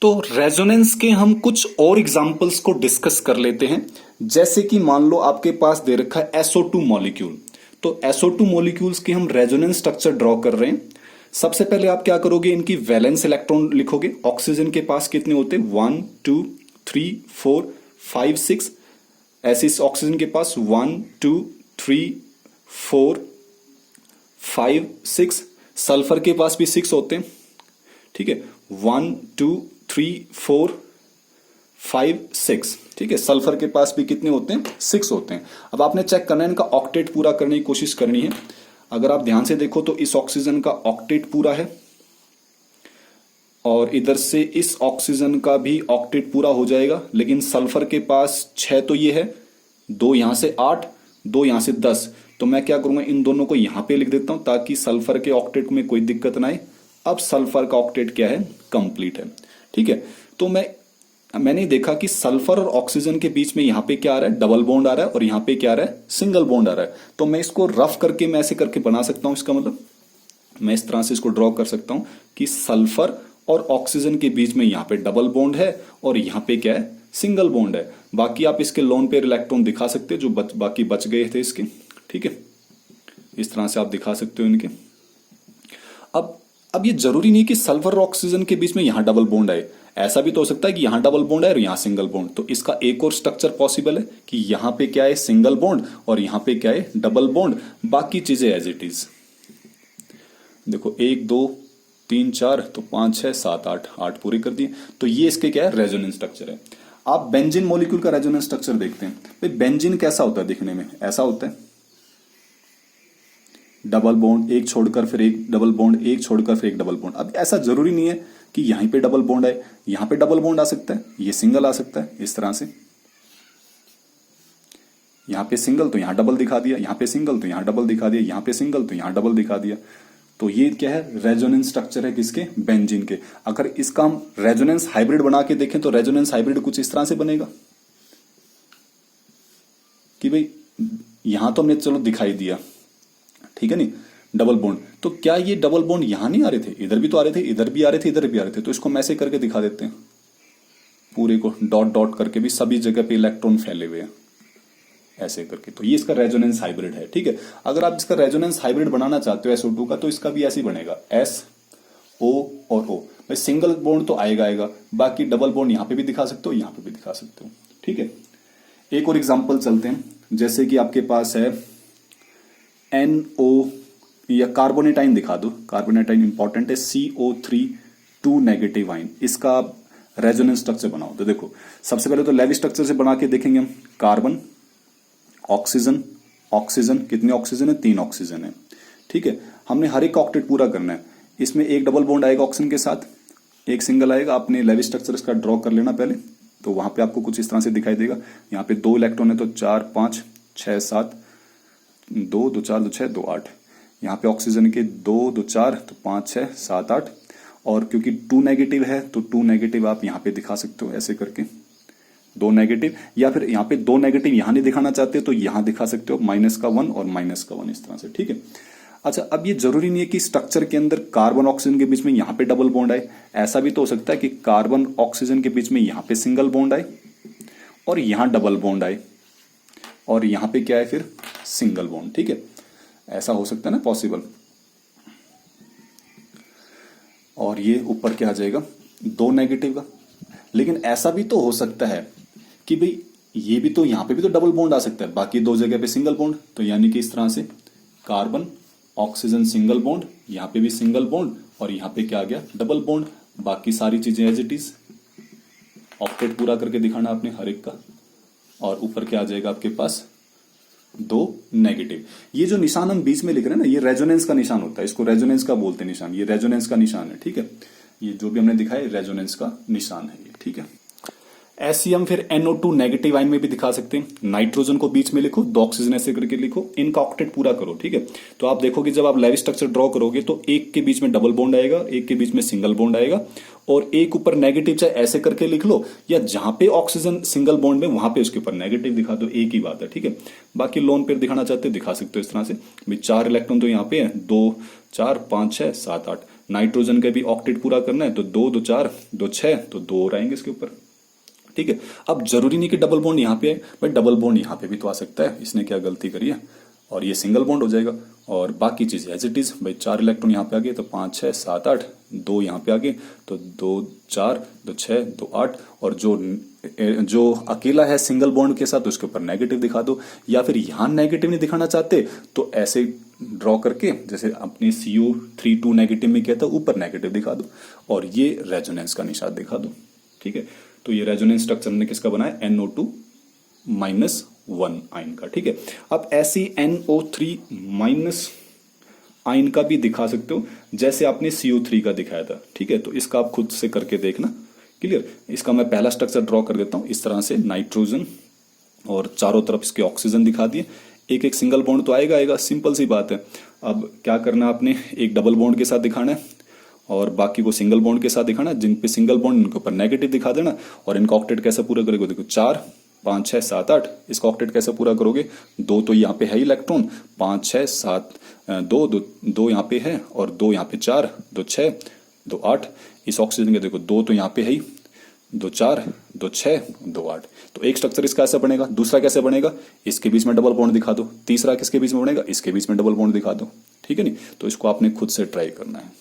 तो रेजोनेंस के हम कुछ और एग्जांपल्स को डिस्कस कर लेते हैं। जैसे कि मान लो आपके पास दे रखा है SO2 मॉलिक्यूल। तो SO2 मॉलिक्यूल्स की हम रेजोनेंस स्ट्रक्चर ड्रॉ कर रहे हैं। सबसे पहले आप क्या करोगे, इनकी वैलेंस इलेक्ट्रॉन लिखोगे। ऑक्सीजन के पास कितने होते हैं, 1 2 3 4 5 6। ऐसे इस ऑक्सीजन के पास 1 2 3 4 5 6। सल्फर के पास भी 6 होते हैं, ठीक है। 1 2 3 4 5 6, ठीक है। सल्फर के पास भी कितने होते हैं, 6 होते हैं। अब आपने चेक करना है, इनका ऑक्टेट पूरा करने की कोशिश करनी है। अगर आप ध्यान से देखो तो इस ऑक्सीजन का ऑक्टेट पूरा है, और इधर से इस ऑक्सीजन का भी ऑक्टेट पूरा हो जाएगा। लेकिन सल्फर के पास 6 तो ये है, 2 यहां से 8, 2 यहां से 10। तो मैं क्या करूंगा, इन दोनों को यहां पे लिख देता हूं ताकि सल्फर के ऑक्टेट में कोई दिक्कत ना आए। अब सल्फर का ऑक्टेट क्या है, कंप्लीट है, ठीक है। तो मैंने देखा कि सल्फर और ऑक्सीजन के बीच में यहां पे क्या आ रहा है, डबल बॉन्ड आ रहा है, और यहां पे क्या आ रहा है, सिंगल बॉन्ड आ रहा है। तो मैं इसको रफ करके मैं ऐसे करके बना सकता हूं। इसका मतलब मैं इस तरह से इसको ड्रॉ कर सकता हूं कि सल्फर और ऑक्सीजन के बीच में यहां पे डबल बॉन्ड है और यहां पे क्या है, सिंगल बॉन्ड है। बाकी आप इसके लोन पेयर इलेक्ट्रॉन दिखा सकते हो जो बाकी बच गए थे इसके, ठीक है। इस तरह से आप दिखा सकते हो इनके। अब ये जरूरी नहीं कि सल्फर और ऑक्सीजन के बीच में यहां डबल बॉन्ड आए। ऐसा भी तो हो सकता है कि यहां डबल बॉन्ड है और यहां सिंगल बॉन्ड। तो इसका एक और स्ट्रक्चर पॉसिबल है कि यहां पे क्या है, सिंगल बॉन्ड, और यहां पे क्या है, डबल बॉन्ड। बाकी चीजें एज इट इज। देखो 1 2 3 4, तो 5 6 7 8, 8 पूरे कर दिए। तो ये इसके क्या है, रेजोनेंस स्ट्रक्चर है। आप बेंजीन मॉलिक्यूल का रेजोनेंस स्ट्रक्चर देखते हैं। भाई बेंजीन कैसा होता है दिखने में, ऐसा होता है, डबल बॉन्ड, एक छोड़कर फिर एक डबल बॉन्ड, एक छोड़कर फिर एक डबल बॉन्ड। अब ऐसा जरूरी नहीं है कि यहीं पे डबल बॉन्ड आए, यहां पे डबल बॉन्ड आ सकता है, ये सिंगल आ सकता है। इस तरह से यहां पे सिंगल तो यहां डबल दिखा दिया, यहां पे सिंगल तो यहां डबल दिखा दिया, यहां पे सिंगल तो यहां डबल दिखा दिया। तो ये क्या है, रेजोनेंस स्ट्रक्चर है किसके, बेंजीन के। अगर इसका हम रेजोनेंस हाइब्रिड बना के देखें तो रेजोनेंस हाइब्रिड कुछ इस तरह से बनेगा कि भाई यहां तो हमने चलो दिखाई दिया, ठीक है नहीं, डबल बॉन्ड। तो क्या ये डबल बॉन्ड यहां नहीं आ रहे थे, इधर भी तो आ रहे थे, इधर भी आ रहे थे, इधर भी आ रहे थे। तो इसको हम ऐसे करके दिखा देते हैं, पूरे को डॉट डॉट करके भी सभी जगह पे इलेक्ट्रॉन फैले हुए हैं ऐसे करके। तो ये इसका रेजोनेंस हाइब्रिड है, ठीक है। अगर आप इसका रेजोनेंस हाइब्रिड बनाना चाहते हो SO2 का, तो इसका भी ऐसे ही बनेगा, SO और O। भाई सिंगल बॉन्ड तो आएगा, बाकी डबल बॉन्ड यहां पे भी दिखा सकते हो, यहां पे भी दिखा सकते हो, ठीक है। एक और एग्जाम्पल चलते हैं। जैसे कि आपके पास है NO, या कार्बोनेटाइन दिखा दो। कार्बोनेटाइन इंपॉर्टेंट है, CO3 2 नेगेटिव आइन। इसका रेजोनेंस स्ट्रक्चर बनाओ। तो देखो सबसे पहले तो लेवी स्ट्रक्चर से बना के देखेंगे हम। कार्बन, ऑक्सीजन, ऑक्सीजन, कितने ऑक्सीजन है, 3 ऑक्सीजन है, ठीक है। हमने हर एक ऑक्टेट पूरा करना है। इसमें एक डबल बॉन्ड आएगा ऑक्सीजन के साथ, एक सिंगल आएगा। आपने लेवी स्ट्रक्चर इसका ड्रॉ कर लेना पहले, तो वहां पे आपको कुछ इस तरह से दिखाई देगा। यहाँ पे 2 इलेक्ट्रॉन है, तो 4 5 6 7, 2 2 4 2 6 2 8। यहाँ पे ऑक्सीजन के 2 2 4, तो 5 6 7 8। और क्योंकि 2 नेगेटिव है तो 2 नेगेटिव आप यहाँ पे दिखा सकते हो ऐसे करके, 2 नेगेटिव। या फिर यहाँ पे 2 नेगेटिव यहां नहीं दिखाना चाहते तो यहां दिखा सकते हो, -1 और -1 इस तरह से, ठीक है। अच्छा, अब ये जरूरी नहीं है कि स्ट्रक्चर के अंदर कार्बन ऑक्सीजन के बीच में यहां पे डबल बॉन्ड आए। ऐसा भी तो हो सकता है कि कार्बन ऑक्सीजन के बीच में यहां पे सिंगल बॉन्ड आए और यहां डबल बॉन्ड आए और यहां पे क्या है, फिर सिंगल बॉन्ड, ठीक है। ऐसा हो सकता है ना, पॉसिबल। और ये ऊपर क्या आ जाएगा, 2 नेगेटिव का। लेकिन ऐसा भी तो हो सकता है कि भाई ये भी तो, यहां पे भी तो डबल बॉन्ड आ सकता है, बाकी 2 जगह पे सिंगल बॉन्ड। तो यानी कि इस तरह से कार्बन ऑक्सीजन सिंगल बॉन्ड, यहां पे भी सिंगल बॉन्ड, और यहां पे क्या आ गया, डबल बॉन्ड। बाकी सारी चीजें एज इट इज। ऑक्टेट पूरा करके दिखाना आपने हर एक का। और ऊपर क्या आ जाएगा आपके पास, 2 नेगेटिव। ये जो निशान हम बीच में लिख रहे हैं ना, ये रेजोनेंस का निशान होता है। इसको रेजोनेंस का बोलते हैं निशान। ये रेजोनेंस का निशान है, ठीक है। ये जो भी हमने दिखाया रेजोनेंस का निशान है ये, ठीक है। ऐसे हम फिर NO2 नेगेटिव आइन में भी दिखा सकते हैं। नाइट्रोजन को बीच में लिखो, 2 ऑक्सीजन ऐसे करके लिखो, इनका ऑक्टेट पूरा करो, ठीक है। तो आप देखोगे जब आप लेवी स्ट्रक्चर ड्रॉ करोगे तो एक के बीच में डबल बॉन्ड आएगा, एक के बीच में सिंगल बॉन्ड आएगा, और एक ऊपर नेगेटिव चाहे ऐसे करके लिख लो, या जहां पे ऑक्सीजन सिंगल बॉन्ड में वहां पे उसके ऊपर नेगेटिव दिखा दो, एक ही बात है, ठीक है। बाकी लोन पेयर दिखाना चाहते हो दिखा सकते हो इस तरह से। 4 इलेक्ट्रॉन तो यहाँ पे है, 2 4 5 6 7 8। नाइट्रोजन का भी ऑक्टेट पूरा करना है तो 2 2 4 2 6 तो 2 और आएंगे इसके ऊपर। ठीक है, अब जरूरी नहीं कि डबल बॉन्ड यहाँ पे आए, भाई डबल बॉन्ड यहाँ पे भी तो आ सकता है, इसने क्या गलती करी है, और ये सिंगल बॉन्ड हो जाएगा। और बाकी चीज एज इट इज, भाई 4 इलेक्ट्रॉन यहाँ पे आ गए तो 5 6 7 8, 2 यहाँ पे आ गए तो 2 4 2 6 2 8, और जो अकेला है सिंगल बॉन्ड के साथ उसके ऊपर नेगेटिव दिखा दो, या फिर यहाँ नेगेटिव नहीं दिखाना चाहते तो ऐसे ड्रॉ करके जैसे अपने CO3 2 नेगेटिव में किया था ऊपर नेगेटिव दिखा दो, और ये रेजोनेंस का निशान दिखा दो। ठीक है, तो ये रेजोनेंस स्ट्रक्चर ने किसका बनाया, NO2 -1 आयन का। ठीक है, अब ऐसी NO3 माइनस आयन का भी दिखा सकते हो जैसे आपने CO3 का दिखाया था। ठीक है, तो इसका आप खुद से करके देखना, क्लियर। इसका मैं पहला स्ट्रक्चर ड्रॉ कर देता हूं इस तरह से, नाइट्रोजन और चारों तरफ इसके ऑक्सीजन दिखा दिए, एक एक सिंगल बॉन्ड तो आएगा, सिंपल सी बात है। अब क्या करना है आपने, एक डबल बॉन्ड के साथ दिखाना है और बाकी को सिंगल बॉन्ड के साथ दिखाना, जिन पे सिंगल बॉन्ड इनके ऊपर नेगेटिव दिखा देना, और इनका ऑक्टेट कैसे पूरा करोगे, देखो 4 5 6 7 8, इसका ऑक्टेट कैसे पूरा करोगे, 2 तो यहाँ पे है इलेक्ट्रॉन, 5 6 7 2 यहाँ पे है, और 2 यहाँ पे 4 2 6 2 8, इस ऑक्सीजन के देखो 2 तो यहाँ पे है ही, 2 4 2 6 2 8, तो एक स्ट्रक्चर इसका ऐसा बनेगा। दूसरा कैसे बनेगा, इसके बीच में डबल बॉन्ड दिखा दो। तीसरा किसके बीच में बनेगा, इसके बीच में डबल बॉन्ड दिखा दो। ठीक है नहीं, तो इसको आपने खुद से ट्राई करना है।